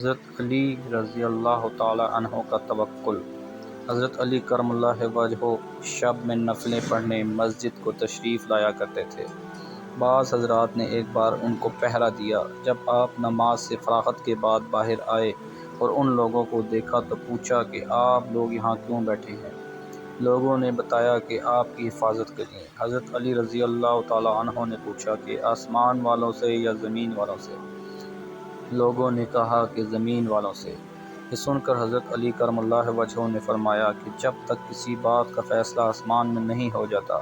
حضرت علی رضی اللہ تعالی عنہ کا توکل۔ حضرت علی کرم اللہ وجہہ شب میں نفلیں پڑھنے مسجد کو تشریف لایا کرتے تھے۔ بعض حضرات نے ایک بار ان کو پہرا دیا۔ جب آپ نماز سے فراغت کے بعد باہر آئے اور ان لوگوں کو دیکھا تو پوچھا کہ آپ لوگ یہاں کیوں بیٹھے ہیں؟ لوگوں نے بتایا کہ آپ کی حفاظت کریں۔ حضرت علی رضی اللہ تعالی عنہ نے پوچھا کہ آسمان والوں سے یا زمین والوں سے؟ لوگوں نے کہا کہ زمین والوں سے۔ یہ سن کر حضرت علی کرم اللہ وجہہ نے فرمایا کہ جب تک کسی بات کا فیصلہ آسمان میں نہیں ہو جاتا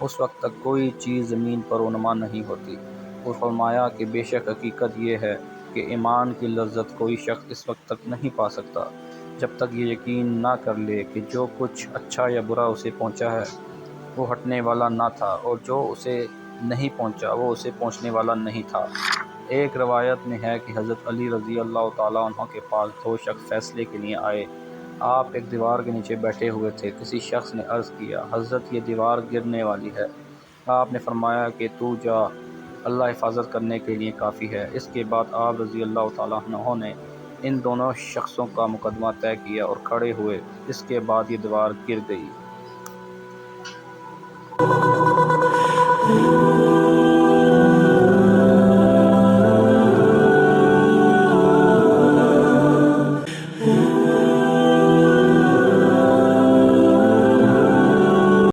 اس وقت تک کوئی چیز زمین پر رونما نہیں ہوتی۔ اور فرمایا کہ بے شک حقیقت یہ ہے کہ ایمان کی لذت کوئی شخص اس وقت تک نہیں پا سکتا جب تک یہ یقین نہ کر لے کہ جو کچھ اچھا یا برا اسے پہنچا ہے وہ ہٹنے والا نہ تھا، اور جو اسے نہیں پہنچا وہ اسے پہنچنے والا نہیں تھا۔ ایک روایت میں ہے کہ حضرت علی رضی اللہ تعالیٰ عنہ کے پاس دو شخص فیصلے کے لیے آئے۔ آپ ایک دیوار کے نیچے بیٹھے ہوئے تھے۔ کسی شخص نے عرض کیا، حضرت یہ دیوار گرنے والی ہے۔ آپ نے فرمایا کہ تو جا، اللہ حفاظت کرنے کے لیے کافی ہے۔ اس کے بعد آپ رضی اللہ تعالیٰ عنہ نے ان دونوں شخصوں کا مقدمہ طے کیا اور کھڑے ہوئے۔ اس کے بعد یہ دیوار گر گئی۔